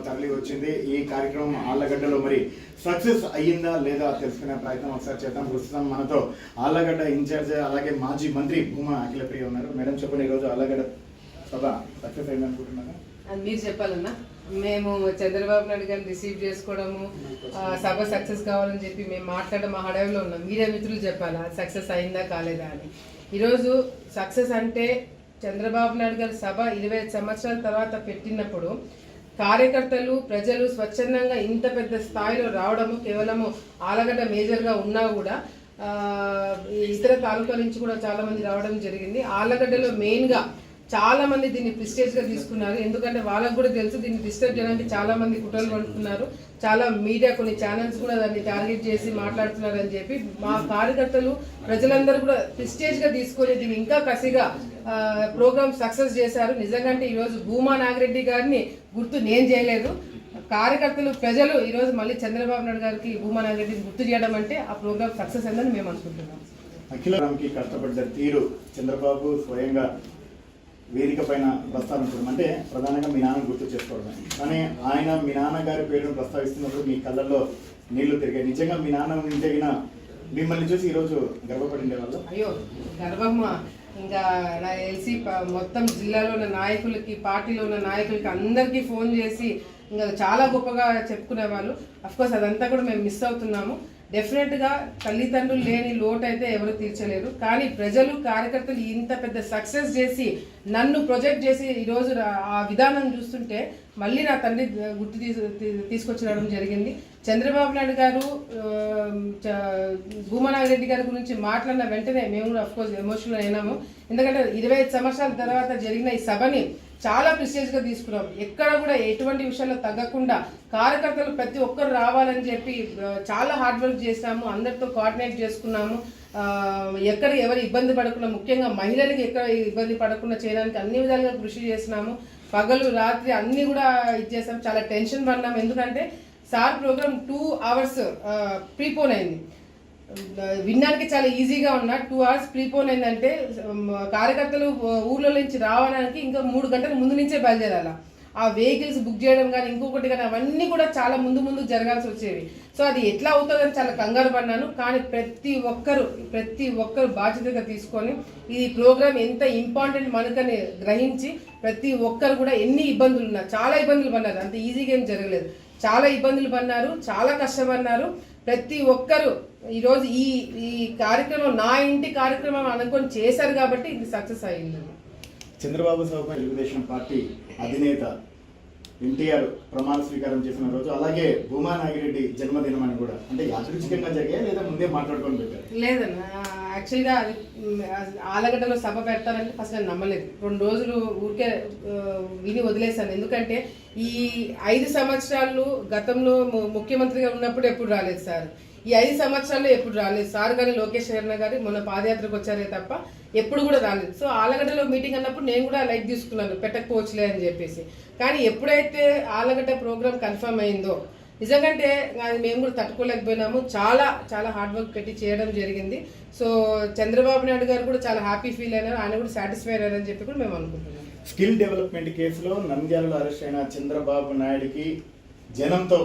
తరలి వచ్చింది. ఈ కార్యక్రమం ఆళ్లగడ్డలో మరి సక్సెస్ అయ్యిందా లేదా తెలుసుకునే ప్రయత్నం ఒకసారి చేద్దాం. ప్రస్తుతం మనతో ఆళ్లగడ్డ ఇన్ఛార్జ్ అలాగే మాజీ మంత్రి భూమా అఖిలప్రియ ఉన్నారు. మేడం చెప్పండి, ఈరోజు ఆళ్లగడ్డ సభ సక్సెస్ అయింది అనుకుంటున్నారా? అది మీరు చెప్పాలన్నా. మేము చంద్రబాబు నాయుడు గారిని రిసీవ్ చేసుకోవడము, సభ సక్సెస్ కావాలని చెప్పి మేము మాట్లాడడం ఆ హడావిలో ఉన్నాం. మీడియా మిత్రులు చెప్పాలా సక్సెస్ అయిందా కాలేదా అని. ఈరోజు సక్సెస్ అంటే చంద్రబాబు నాయుడు గారి సభ 25 సంవత్సరాల తర్వాత పెట్టినప్పుడు కార్యకర్తలు ప్రజలు స్వచ్ఛందంగా ఇంత పెద్ద స్థాయిలో రావడము కేవలము ఆలగడ్డ మేజర్గా ఉన్నా కూడా ఇతర తాలూకాల నుంచి కూడా చాలా మంది రావడం జరిగింది. ఆలగడ్డలో మెయిన్గా చాలా మంది దీన్ని ప్రిస్టేజ్గా తీసుకున్నారు. ఎందుకంటే వాళ్ళకు కూడా తెలుసు దీన్ని డిస్టర్బ్ చేయడానికి చాలా మంది కుట్రలు పడుతున్నారు. చాలా మీడియా కొన్ని ఛానల్స్ కూడా దాన్ని టార్గెట్ చేసి మాట్లాడుతున్నారు అని చెప్పి మా కార్యకర్తలు ప్రజలందరూ కూడా ప్రిస్టేజ్గా తీసుకొని దీన్ని ఇంకా కసిగా ప్రోగ్రామ్ సక్సెస్ చేశారు. నిజంగా ఈరోజు భూమా నాగిరెడ్డి గారిని గుర్తు నేను చేయలేదు, కార్యకర్తలు ప్రజలు ఈరోజు మళ్ళీ చంద్రబాబు నాయుడు గారికి భూమా నాగిరెడ్డిని గుర్తు చేయడం అంటే ఆ ప్రోగ్రామ్ సక్సెస్ అయిందని మేము అనుకుంటున్నాం. అఖిలరామ్కి కష్టపడ్డ తీరు చంద్రబాబు స్వయంగా వేదిక పైన ప్రస్తావించడం అంటే ప్రధానంగా మీ నాన్న గుర్తు చేసుకోవడం. కానీ ఆయన మీ నాన్నగారి పేరును ప్రస్తావిస్తున్నప్పుడు మీ కళ్ళల్లో నీళ్లు తిరిగాయి. నిజంగా మీ నాన్న ఉంటేగిన మిమ్మల్ని చూసి ఈరోజు గర్వపడిండే వాళ్ళు? అయ్యో గర్వమ్మా, ఇంకా నాకు తెలిసి మొత్తం జిల్లాలో ఉన్న నాయకులకి పార్టీలో ఉన్న నాయకులకి అందరికీ ఫోన్ చేసి ఇంకా చాలా గొప్పగా చెప్పుకునే వాళ్ళు. అఫ్కోర్స్ అదంతా కూడా మేము మిస్ అవుతున్నాము. డెఫినెట్గా తల్లిదండ్రులు లేని లోటు అయితే ఎవరు తీర్చలేరు. కానీ ప్రజలు కార్యకర్తలు ఇంత పెద్ద సక్సెస్ చేసి నన్ను ప్రొజెక్ట్ చేసి ఈరోజు ఆ విధానం చూస్తుంటే మళ్ళీ నా తండ్రి గుర్తు తీసుకొచ్చడం జరిగింది. చంద్రబాబు నాయుడు గారు భూమా నాగిరెడ్డి గారి గురించి మాట్లాడిన వెంటనే మేము కూడా అఫ్కోర్స్ ఎమోషనల్ అయినాము. ఎందుకంటే 25 సంవత్సరాల తర్వాత జరిగిన ఈ సభని చాలా ప్రిస్టేజ్గా తీసుకున్నాం. ఎక్కడ కూడా ఎటువంటి విషయాల్లో తగ్గకుండా కార్యకర్తలు ప్రతి ఒక్కరు రావాలని చెప్పి చాలా హార్డ్ వర్క్ చేసాము. అందరితో కోఆర్డినేట్ చేసుకున్నాము. ఎక్కడ ఎవరు ఇబ్బంది పడకుండా, ముఖ్యంగా మహిళలకు ఎక్కడ ఇబ్బంది పడకుండా చేయడానికి అన్ని విధాలుగా కృషి చేసినాము. పగలు రాత్రి అన్నీ కూడా ఇచ్చేసాం. చాలా టెన్షన్ పడినాము. ఎందుకంటే సార్ ప్రోగ్రామ్ 2 hours ప్రీపోన్ అయింది. వినడానికి చాలా ఈజీగా ఉన్న 2 hours ప్రీపోన్ అయిందంటే కార్యకర్తలు ఊర్లో నుంచి రావడానికి ఇంకా 3 గంటల ముందు నుంచే బయలుదేరాలి. ఆ వెహికల్స్ బుక్ చేయడం కానీ ఇంకొకటి కానీ అవన్నీ కూడా చాలా ముందు జరగాల్సి వచ్చేవి. సో అది ఎట్లా అవుతుందని చాలా కంగారు పడినాను. కానీ ప్రతి ఒక్కరు బాధ్యతగా తీసుకొని ఈ ప్రోగ్రామ్ ఎంత ఇంపార్టెంట్ మనకని గ్రహించి ప్రతి ఒక్కరు కూడా ఎన్ని ఇబ్బందులు ఉన్నా చాలా ఇబ్బందులు పడినారు. అంత ఈజీగా ఏం జరగలేదు. చాలా ఇబ్బందులు పడినారు, చాలా కష్టపడినారు. ప్రతి ఒక్కరు ఈరోజు ఈ కార్యక్రమం నా ఇంటి కార్యక్రమం అనుకొని చేశారు కాబట్టి ఇది సక్సెస్ అయ్యింది. చంద్రబాబు సభపై తెలుగుదేశం పార్టీ అధినేత ఎన్టీఆర్ ప్రమాణ స్వీకారం చేసిన రోజు, అలాగే భూమా నాగిరెడ్డి జన్మదినం అని కూడా అంటే యాదృచ్ఛికంగా జరిగాయి లేదా ముందే మాట్లాడుకొని పెట్టారు? లేదన్నా, యాక్చువల్గా అది ఆలగడ్డలో సభ పెడతారంటే ఫస్ట్ నేను నమ్మలేదు. 2 రోజులు ఊరికే విని వదిలేశాను. ఎందుకంటే ఈ 5 సంవత్సరాలు గతంలో ముఖ్యమంత్రిగా ఉన్నప్పుడు ఎప్పుడు రాలేదు సార్. ఈ 5 సంవత్సరాల్లో ఎప్పుడు రాలేదు సార్. కానీ లోకేష్ శర్మ గారు మొన్న పాదయాత్రకు వచ్చారే తప్ప ఎప్పుడు కూడా రాలేదు. సో ఆలగడ్డలో మీటింగ్ అన్నప్పుడు నేను కూడా లైట్ తీసుకున్నాను, పెట్టకపోవచ్చులే అని చెప్పేసి. కానీ ఎప్పుడైతే ఆలగడ్డ ప్రోగ్రామ్ కన్ఫర్మ్ అయిందో నిజంగానే అది మేము కూడా తట్టుకోలేకపోయినాము. చాలా హార్డ్ వర్క్ పెట్టి చేయడం జరిగింది. సో చంద్రబాబు నాయుడు గారు కూడా చాలా హ్యాపీ ఫీల్ అయినారు, ఆయన కూడా సాటిస్ఫై అయ్యారని చెప్పి కూడా మేము అనుకుంటున్నాం. స్కిల్ డెవలప్మెంట్ కేసులో నంద్యాలలో అరెస్ట్ అయిన చంద్రబాబు నాయుడికి జనంతో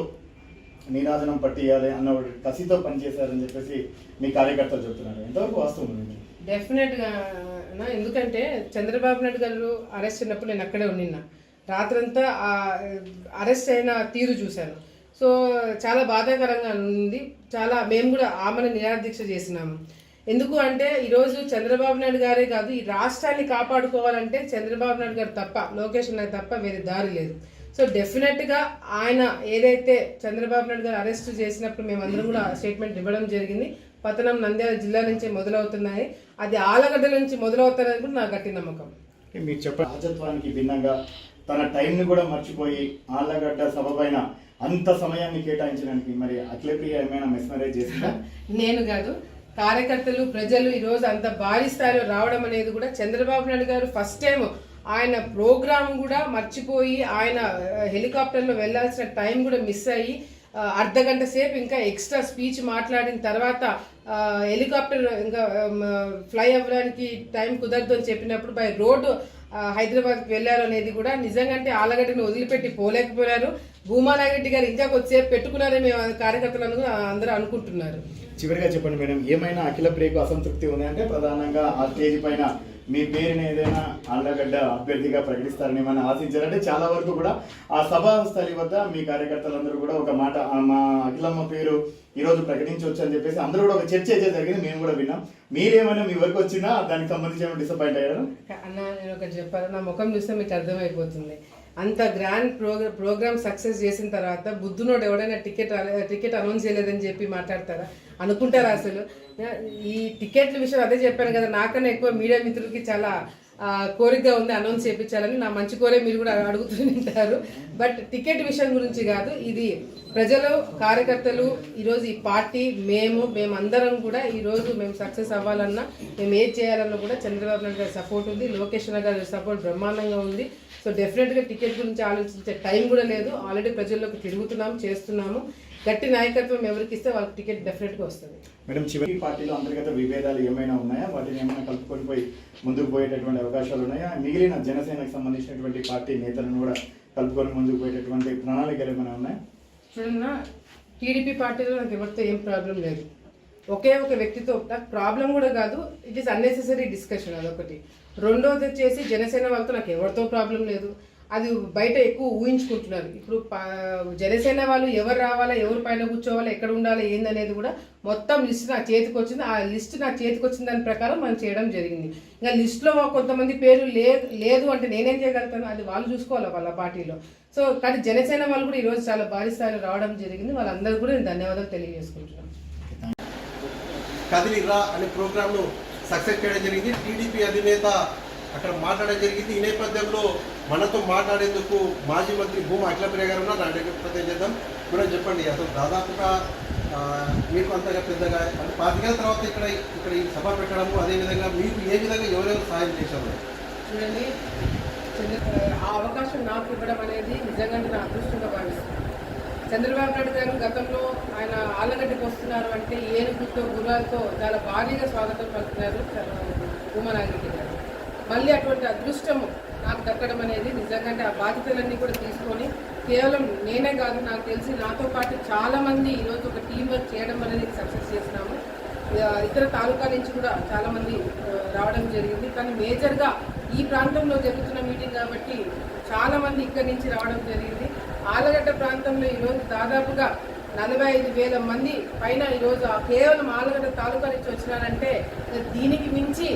నీరాజనం పట్టియాలి అన్న కసితో పనిచేశారని చెప్పేసి మీ కార్యకర్తలు చెప్తున్నారు. ఎంతవరకు వాస్తవం ఉంది? డెఫినెట్గా. ఎందుకంటే చంద్రబాబు నాయుడు గారు అరెస్ట్ అయినప్పుడు నేను అక్కడే ఉన్నిన్నా. రాత్రంతా అరెస్ట్ అయిన తీరు చూశాను. సో చాలా బాధాకరంగా ఉంది. మేము కూడా ఆమెను నిరాదీక్ష చేసినాము. ఎందుకు అంటే ఈరోజు చంద్రబాబు నాయుడు గారే కాదు, ఈ రాష్ట్రాన్ని కాపాడుకోవాలంటే చంద్రబాబు నాయుడు గారు తప్ప, లోకేష్ నాయుడు తప్ప వేరే దారి లేదు. సో డెఫినెట్గా ఆయన ఏదైతే చంద్రబాబు నాయుడు గారు అరెస్ట్ చేసినప్పుడు మేమందరం కూడా స్టేట్మెంట్ ఇవ్వడం జరిగింది. పతనం నంద్యాల జిల్లా నుంచే మొదలవుతున్నాయి, అది ఆలగడ్డ నుంచి మొదలవుతారని కూడా నాకు గట్టి నమ్మకం. మీరు చెప్పే రాజత్వానికి భిన్నంగా తన టైంని కూడా మర్చిపోయి ఆళ్లగడ్డ సభ పైన అంత సమయాన్ని కేటాయించడానికి మరి అఖిలప్రియ ఏమైనా మెస్మరైజ్ చేసిందా? నేను కాదు, కార్యకర్తలు ప్రజలు ఈరోజు అంత భారీ స్థాయిలో రావడం అనేది కూడా చంద్రబాబు నాయుడు గారు ఫస్ట్ టైం ఆయన ప్రోగ్రామ్ కూడా మర్చిపోయి ఆయన హెలికాప్టర్లో వెళ్లాల్సిన టైం కూడా మిస్ అయ్యి అర్ధగంట సేపు ఇంకా ఎక్స్ట్రా స్పీచ్ మాట్లాడిన తర్వాత హెలికాప్టర్ ఇంకా ఫ్లై అవ్వడానికి టైం కుదరదు అని చెప్పినప్పుడు బై రోడ్డు హైదరాబాద్కి వెళ్ళారు అనేది కూడా నిజంగా అంటే ఆలగడ్డని వదిలిపెట్టి పోలేకపోయారు. భూమా నాగిరెడ్డి గారు ఇంకా కొద్దిసేపు పెట్టుకున్నారని మేము కార్యకర్తలను అందరూ అనుకుంటున్నారు. చివరిగా చెప్పండి మేడం, ఏమైనా అఖిల ప్రియకు అసంతృప్తి ఉంది అంటే ప్రధానంగా ఆ స్టేజ్ పైన మీ పేరుని ఏదైనా ఆళ్లగడ్డ అభ్యర్థిగా ప్రకటిస్తారని ఏమైనా ఆశించారంటే చాలా వరకు కూడా ఆ సభా స్థలి వద్ద మీ కార్యకర్తలందరూ కూడా ఒక మాట మా అఖిలమ్మ పేరు ఈరోజు ప్రకటించవచ్చు అని చెప్పేసి అందరూ కూడా ఒక చర్చ అయితే జరిగింది, మేము కూడా విన్నాం. మీరేమైనా మీ వరకు వచ్చినా దానికి సంబంధించి ఏమైనా డిసప్పాయింట్ అయ్యారా? అన్న నేను ఒకటి చెప్పాను, నా ముఖం చూస్తే మీకు అర్థమైపోతుంది. అంత గ్రాండ్ ప్రోగ్రామ్ సక్సెస్ చేసిన తర్వాత బుద్ధునోడు ఎవడైనా టికెట్ అనౌన్స్ చేయలేదని చెప్పి మాట్లాడతారా? అనుకుంటారా? అసలు ఈ టికెట్ల విషయం అదే చెప్పాను కదా, నాకన్నా ఎక్కువ మీడియా మిత్రులకి చాలా కోరికగా ఉంది అనౌన్స్ చేయించాలని. నా మంచి కోరే మీరు కూడా అడుగుతుంటారు. బట్ టికెట్ విషయం గురించి కాదు, ఇది ప్రజలు కార్యకర్తలు ఈరోజు ఈ పార్టీ మేమందరం కూడా ఈరోజు మేము సక్సెస్ అవ్వాలన్నా మేము ఏది చేయాలన్నా కూడా చంద్రబాబు నాయుడు గారి సపోర్ట్ ఉంది, లోకేష్ గారి సపోర్ట్ బ్రహ్మాండంగా ఉంది. సో డెఫినెట్గా టికెట్ గురించి ఆలోచించే టైం కూడా లేదు. ఆల్రెడీ ప్రజల్లోకి తిరుగుతున్నాము, చేస్తున్నాము. గట్టి నాయకత్వం ఎవరికి ఇస్తే వాళ్ళకి టికెట్ డెఫినెట్గా వస్తుంది. మేడం, చివరి పార్టీలో అంతర్గత విభేదాలు ఏమైనా ఉన్నాయా? వాటిని ఏమైనా కలుపుకొని పోయి ముందుకు పోయేటటువంటి అవకాశాలు ఉన్నాయా? మిగిలిన జనసేనకు సంబంధించినటువంటి పార్టీ నేతలను కూడా కలుపుకొని ముందుకు పోయేటటువంటి ప్రణాళికలు ఏమైనా ఉన్నాయా? చూడన్నా, టీడీపీ పార్టీలో నాకు ఎవరితో ఏం ప్రాబ్లం లేదు. ఒకే ఒక వ్యక్తితో నాకు ప్రాబ్లం కూడా కాదు, ఇట్ ఈస్ అన్నెసెసరీ డిస్కషన్, అదొకటి. రెండోది వచ్చేసి జనసేన వాళ్ళతో నాకు ఎవరితో ప్రాబ్లం లేదు, అది బయట ఎక్కువ ఊహించుకుంటున్నారు. ఇప్పుడు జనసేన వాళ్ళు ఎవరు రావాలా, ఎవరు పైన కూర్చోవాలా, ఎక్కడ ఉండాలి, ఏందనేది కూడా మొత్తం లిస్ట్ నా చేతికి వచ్చింది. ఆ లిస్ట్ నా చేతికి వచ్చిన దాని ప్రకారం మనం చేయడం జరిగింది. ఇంకా లిస్ట్లో కొంతమంది పేర్లు లేదు అంటే నేనేం చేయగలుగుతాను, అది వాళ్ళు చూసుకోవాలి వాళ్ళ పార్టీలో. సో కానీ జనసేన వాళ్ళు కూడా ఈరోజు చాలా భారీ స్థాయిలో రావడం జరిగింది. వాళ్ళందరూ కూడా నేను ధన్యవాదాలు తెలియజేసుకుంటున్నాను. కదిలిరా అనే ప్రోగ్రాంను సక్సెస్ చేయడం జరిగింది. టీడీపీ అధినేత అక్కడ మాట్లాడడం జరిగింది. ఈ నేపథ్యంలో మనతో మాట్లాడేందుకు మాజీ మంత్రి భూమా అఖిలప్రియ గారు ఉన్నారు. నా దగ్గర ప్రత్యేక చేద్దాం. కూడా చెప్పండి, అసలు దాదాపుగా మీకు అంతగా పెద్దగా అంటే 5 ఏళ్ళ తర్వాత ఇక్కడ ఈ సభ పెట్టడము, అదేవిధంగా మీకు ఏ విధంగా ఎవరెవరు సాయం చేశారు? చూడండి, ఆ అవకాశం నాకు ఇవ్వడం అనేది నిజంగా నా అదృష్టంగా భావిస్తున్నాను. చంద్రబాబు నాయుడు గారు గతంలో ఆయన ఆళ్ళగడ్డకి వస్తున్నారు అంటే ఏనుగుతో గుర్రాలతో చాలా భారీగా స్వాగతం పలుకున్నారు భూమా నాగిరెడ్డి గారు. మళ్ళీ అటువంటి అదృష్టము నాకు దక్కడం అనేది నిజంగా ఆ బాధ్యతలన్నీ కూడా తీసుకొని కేవలం నేనే కాదు, నాకు తెలిసి నాతో పాటు చాలామంది ఈరోజు ఒక టీం వర్క్ చేయడం అనేది సక్సెస్ చేసినాము. ఇతర తాలూకా నుంచి కూడా చాలామంది రావడం జరిగింది. కానీ మేజర్గా ఈ ప్రాంతంలో జరుగుతున్న మీటింగ్ కాబట్టి చాలామంది ఇక్కడి నుంచి రావడం జరిగింది. ఆలగడ్డ ప్రాంతంలో ఈరోజు దాదాపుగా 45,000 మంది పైన ఈరోజు కేవలం ఆలగడ్డ తాలూకా నుంచి వచ్చినారంటే దీనికి మించి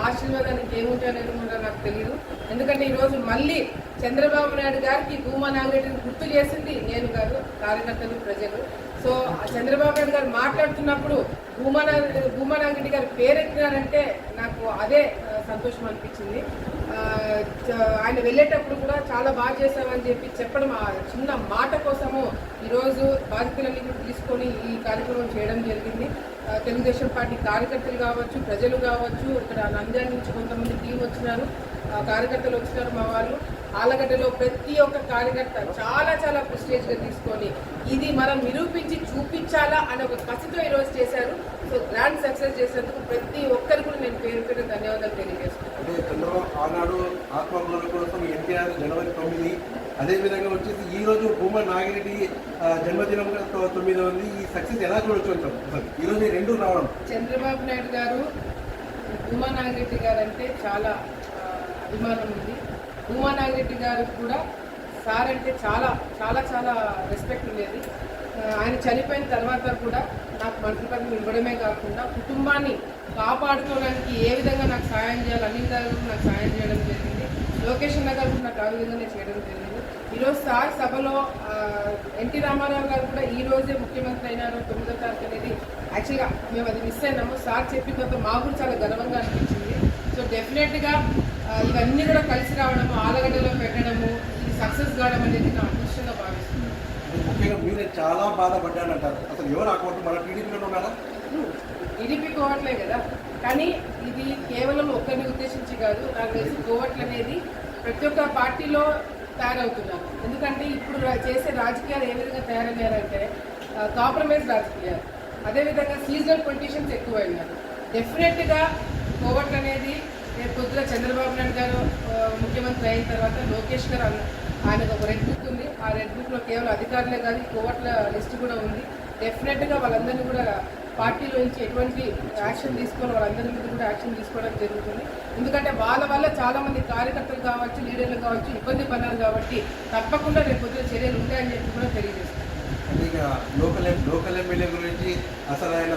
ఆశీర్వాదానికి ఏముంటాయనేది కూడా నాకు తెలియదు. ఎందుకంటే ఈరోజు మళ్ళీ చంద్రబాబు నాయుడు గారికి భూమా నాగిరెడ్డిని గుర్తు చేసింది నేను కాదు, కార్యకర్తలు, ప్రజలు. సో చంద్రబాబు నాయుడు గారు మాట్లాడుతున్నప్పుడు భూమా నాగిరెడ్డి గారు పేరెత్తినారంటే నాకు అదే సంతోషం అనిపించింది. ఆయన వెళ్ళేటప్పుడు కూడా చాలా బాగా చేశామని చెప్పి చెప్పడం, ఆ చిన్న మాట కోసము ఈరోజు బాధ్యతలన్నీ కూడా తీసుకొని ఈ కార్యక్రమం చేయడం జరిగింది. తెలుగుదేశం పార్టీ కార్యకర్తలు కావచ్చు, ప్రజలు కావచ్చు, ఇక్కడ నంద్యాల నుంచి కొంతమంది టీం వచ్చినారు, కార్యకర్తలు వచ్చినారు. మా వాళ్ళు ఆలగడ్డలో ప్రతి ఒక్క కార్యకర్త చాలా చాలా ప్రెస్టేజ్గా తీసుకొని ఇది మనం నిరూపించి చూపించాలా అనే ఒక కసితో ఈరోజు చేశారు. సో గ్రాండ్ సక్సెస్ చేసేందుకు ప్రతి ఒక్కరు కూడా నేను పేరు పేరు ధన్యవాదాలు తెలియజేస్తున్నాను. అంటే చంద్రబాబు ఆనాడు ఆత్మగౌరవం కోసం ఎన్టీఆర్ జనవరి 9, అదేవిధంగా వచ్చేసి ఈ రోజు భూమా నాగిరెడ్డి జన్మదినం 9 ఉంది. ఈ సక్సెస్ ఎలా చూడొచ్చు అంటారు ఈరోజు ఈ రెండు రావడం? చంద్రబాబు నాయుడు గారు భూమా నాగిరెడ్డి గారు అంటే చాలా అభిమానం ఉంది. భూమా నాగిరెడ్డి గారికి కూడా సార్ అంటే చాలా చాలా చాలా రెస్పెక్ట్ ఉండేది. ఆయన చనిపోయిన తర్వాత కూడా నాకు మంత్రి పదవి ఇవ్వడమే కాకుండా కుటుంబాన్ని కాపాడుకోవడానికి ఏ విధంగా నాకు సాయం చేయాలి అన్ని విధాలుగా నాకు సాయం చేయడం జరిగింది. లోకేష్ అన్న గారు నాకు ఆ విధంగానే చేయడం జరిగింది. ఈరోజు సార్ సభలో ఎన్టీ రామారావు గారు కూడా ఈ రోజే ముఖ్యమంత్రి అయినారు 9వ తారీఖు అనేది యాక్చువల్గా మేము అది మిస్ అయినాము. సార్ చెప్పిన తర్వాత మాకు కూడా చాలా గర్వంగా అనిపించింది. సో డెఫినెట్గా ఇవన్నీ కూడా కలిసి రావడము, ఆలగడ్డలో పెట్టడము, ఇది సక్సెస్ కావడం అనేది నా అదృష్టంగా భావిస్తున్నాను. ముఖ్యంగా మీరు చాలా బాధపడ్డానంటారు. అసలు ఎవరు అకౌంట్ మన టీడీపీలో ఉన్నారా? టీడీపీ కోవట్లే కదా, కానీ ఇది కేవలం ఒక్కరిని ఉద్దేశించి కాదు. నాకు తెలిసి కోవట్లు అనేది ప్రతి ఒక్క పార్టీలో తయారవుతున్నారు. ఎందుకంటే ఇప్పుడు చేసే రాజకీయాలు ఏ విధంగా తయారయ్యారంటే కాంప్రమైజ్ రాజకీయాలు, అదేవిధంగా సీజనల్ పొలిటీషియన్స్ ఎక్కువైనారు. డెఫినెట్గా కోవట్లు అనేది రేపు పొద్దున చంద్రబాబు నాయుడు గారు ముఖ్యమంత్రి అయిన తర్వాత లోకేష్ గారు ఆయనకు ఒక రెడ్ బుక్ ఉంది. ఆ రెడ్ బుక్లో కేవలం అధికారులే కాదు కోవట్ల లిస్ట్ కూడా ఉంది. డెఫినెట్గా వాళ్ళందరినీ కూడా పార్టీలో నుంచి ఎటువంటి యాక్షన్ తీసుకొని వాళ్ళందరి మీద కూడా యాక్షన్ తీసుకోవడం జరుగుతుంది. ఎందుకంటే వాళ్ళ వల్ల చాలామంది కార్యకర్తలు కావచ్చు, లీడర్లు కావచ్చు ఇబ్బంది పడ్డారు కాబట్టి తప్పకుండా రేపు పొద్దున చర్యలు ఉంటాయని చెప్పి కూడా తెలియజేస్తారు. ఇక లోకల్ ఎమ్మెల్యే గురించి అసలు ఆయన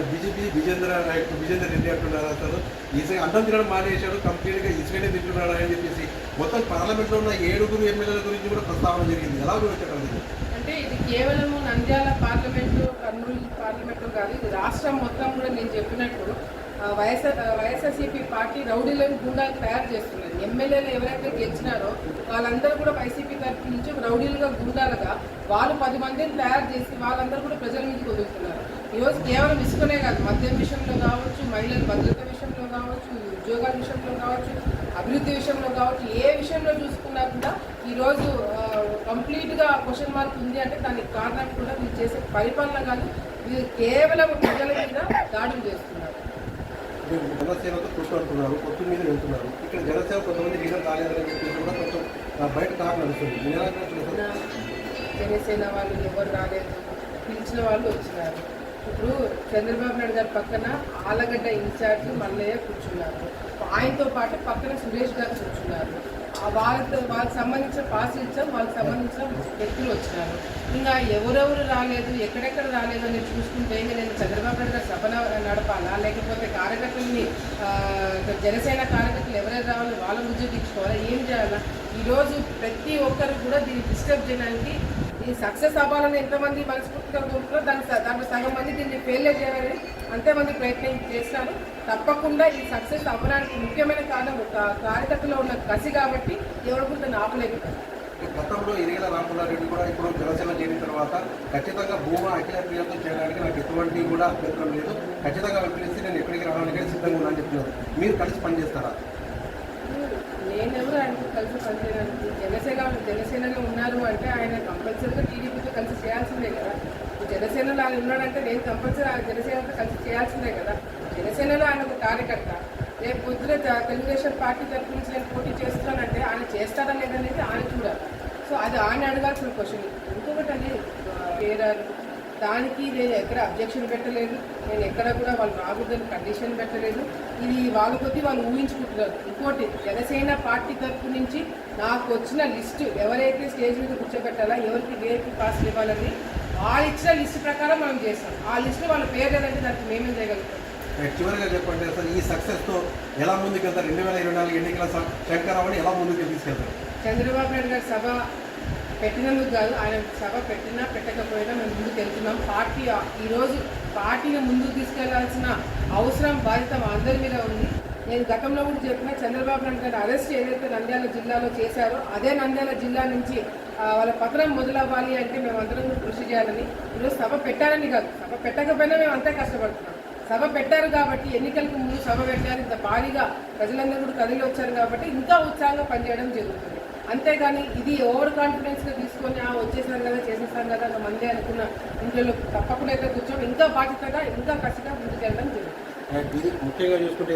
విజేందర్ రెడ్డి అంటున్నారు. అసలు ఈసీ అన్నం తినడం మానేశాడు, కంప్లీట్గా ఇసుకనే తింటున్నాడు అని చెప్పేసి మొత్తం పార్లమెంట్లో ఉన్న 7 ఎమ్మెల్యేల గురించి కూడా ప్రస్తావన జరిగింది. ఎలా గురించి అంటే ఇది కేవలము నంద్యాల పార్లమెంటు, కర్నూలు పార్లమెంటు కాదు, ఇది రాష్ట్రం మొత్తం కూడా నేను చెప్పినట్టు వైఎస్ఆర్సీపీ పార్టీ రౌడీలను గుండాలు తయారు చేస్తున్నారు. ఎమ్మెల్యేలు ఎవరైతే గెలిచినారో వాళ్ళందరూ కూడా వైసీపీ తరఫు నుంచి రౌడీలుగా గుండాలుగా వాళ్ళు 10 మందిని తయారు చేసి వాళ్ళందరూ కూడా ప్రజల మీదకి వదులుతున్నారు. ఈరోజు కేవలం ఇసుకనే కాదు, మద్యం విషయంలో కావచ్చు, మహిళల భద్రత విషయంలో కావచ్చు, ఉద్యోగాల విషయంలో కావచ్చు, అభివృద్ధి విషయంలో కావచ్చు, ఏ విషయంలో చూసుకున్నా కూడా ఈరోజు కంప్లీట్గా క్వశ్చన్ మార్క్ ఉంది. అంటే దానికి కారణం కూడా వీళ్ళు చేసే పరిపాలన కాదు, వీళ్ళు కేవలం ప్రజల మీద దాడులు చేస్తున్నారు. జనసేనతో కూర్చుంటున్నారు, కొత్త మీద వెళ్తున్నారు. ఇక్కడ జనసేన కొంతమంది లీడర్ కాలేదని చెప్పేసి కూడా కొంచెం బయట టాక్ నడుస్తుంది. జనసేన వాళ్ళు ఎవరు రాలేదు, పిలిచిన వాళ్ళు వచ్చినారు. ఇప్పుడు చంద్రబాబు నాయుడు గారి పక్కన ఆలగడ్డ ఇన్ఛార్జ్ మల్లయ్య కూర్చున్నారు, ఆయనతో పాటు పక్కన సురేష్ గారు కూర్చున్నారు. వాళ్ళకి సంబంధించిన పాస్ ఇచ్చాం, వాళ్ళకి సంబంధించిన వ్యక్తులు వచ్చినారు. ఇంకా ఎవరెవరు రాలేదు, ఎక్కడెక్కడ రాలేదు అని చూసుకుంటే ఇంకా నేను చంద్రబాబు నాయుడు గారు సభ నడపాలా, లేకపోతే కార్యకర్తల్ని జనసేన కార్యకర్తలు ఎవరైనా రావాలి వాళ్ళ ఉద్యోగించుకోవాలా, ఏం చేయాలా? ఈరోజు ప్రతి ఒక్కరు కూడా దీన్ని డిస్టర్బ్ చేయడానికి ఈ సక్సెస్ అవ్వాలని ఎంతమంది మనస్ఫూర్తిగా కోరుతున్నారో దాంట్లో సగం మంది దీన్ని ఫెయిల్యూర్ చేయాలని అంతేమంది ప్రయత్నం చేస్తున్నారు. తప్పకుండా ఈ సక్సెస్ అవ్వడానికి ముఖ్యమైన కారణం కార్యకర్తలో ఉన్న కసి కాబట్టి ఎవరు కూడా దాన్ని ఆపలేకపోతారు. గతంలో ఇరిగల రామపుల్లారెడ్డి కూడా ఇప్పుడు జనసేన చేరిన తర్వాత ఖచ్చితంగా భూమా అఖిల ప్రియంతో చేయడానికి నాకు ఎటువంటి కూడా అభ్యంతరం లేదు, ఖచ్చితంగా పిలిచి నేను ఎక్కడికి రావడానికి సిద్ధంగా ఉన్నానని చెప్తున్నారు. మీరు కలిసి పనిచేస్తారా? నేనెవరు ఆయనకు కలిసి పనిచేయడానికి? జనసేనలో ఉన్నారు అంటే ఆయన కంపల్సరీగా టీడీపీతో కలిసి చేయాల్సిందే కదా. జనసేనలో ఆయన ఉన్నాడంటే నేను కంపల్సరీ ఆయన జనసేనతో కలిసి చేయాల్సిందే కదా. జనసేనలో ఆయన ఒక కార్యకర్త. రేపు పొద్దున తెలుగుదేశం పార్టీ తరఫు నుంచి నేను పోటీ చేస్తానంటే ఆయన చేస్తాడా లేదనేది ఆయన చూడాలి. సో అది ఆయన అడగాల్సిన క్వశ్చన్. ఇంకొకటి అండి, పేరారు దానికి నేను ఎక్కడ అబ్జెక్షన్ పెట్టలేదు, నేను ఎక్కడ కూడా వాళ్ళు రాకూడదని కండిషన్ పెట్టలేదు. ఇది వాళ్ళ కొద్దీ వాళ్ళు ఊహించుకుంటున్నారు. ఇంకోటి, జనసేన పార్టీ తరఫు నుంచి నాకు వచ్చిన లిస్టు ఎవరైతే స్టేజ్ మీద కూర్చోబెట్టాలా, ఎవరికి వేరికి పాస్ ఇవ్వాలని వాళ్ళు ఇచ్చిన లిస్టు ప్రకారం మనం చేస్తాం. ఆ లిస్టులో వాళ్ళ పేరు లేదంటే దానికి మేమేం చేయగలుగుతాం? చివరిగా చెప్పండి, అసలు ఈ సక్సెస్తో ఎలా ముందుకెళ్తారు? 2024 ఎన్నికల శంకరావుని ఎలా ముందుకు తీసుకెళ్తారు? చంద్రబాబు నాయుడు గారి సభ పెట్టినందుకు కాదు, ఆయన సభ పెట్టినా పెట్టకపోయినా మేము ముందుకు వెళ్తున్నాం. ఈరోజు పార్టీని ముందుకు తీసుకెళ్లాల్సిన అవసరం, బాధ్యత మా అందరి మీద ఉంది. నేను గతంలో కూడా చెప్పిన, చంద్రబాబు నాయుడు గారిని అరెస్ట్ ఏదైతే నంద్యాల జిల్లాలో చేశారో అదే నంద్యాల జిల్లా నుంచి వాళ్ళ పత్రం మొదలవ్వాలి అంటే మేమందరం కూడా కృషి చేయాలని. ఈరోజు సభ పెట్టాలని కాదు, సభ పెట్టకపోయినా మేము అంతే కష్టపడుతున్నాం. సభ పెట్టారు కాబట్టి, ఎన్నికలకు ముందు సభ పెట్టారు, ఇంత భారీగా ప్రజలందరూ కూడా కదిలి వచ్చారు కాబట్టి ఇంకా ఉత్సాహంగా పనిచేయడం జరుగుతుంది. అంతేగాని ఇది ఓవర్ కాన్ఫిడెన్స్గా తీసుకొని వచ్చేసాం కదా, చేసేసాం కదా మంది అనుకున్న ఇంట్లో తప్పకుండా అయితే కూర్చొని ఇంకా బాధ్యతగా ఇంకా కసిగా ముందుకెళ్ళడం జరుగుతుంది. ముఖ్యంగా చూసుకుంటే